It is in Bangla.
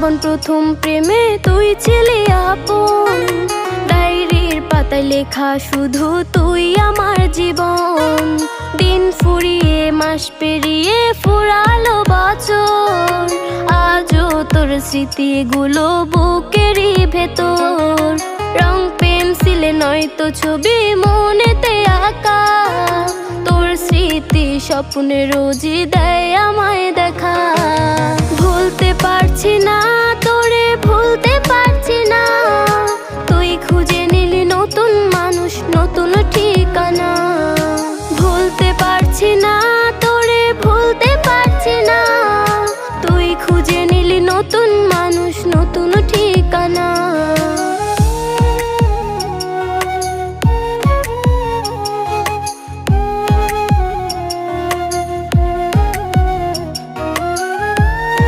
জীবন প্রথম প্রেমে তুই ছিলি আপন, ডায়েরির পাতায় লেখা শুধু তুই আমার জীবন। দিন ফুরিয়ে মাস পেরিয়ে ফুরালো বছর, আজও তোর স্মৃতিগুলো বুকেরই ভেতর। রং পেন্সিলে নয়তো ছবি মনেতে আঁকা, তোর স্মৃতি স্বপ্নে রোজই দেয় আমায় দেখা।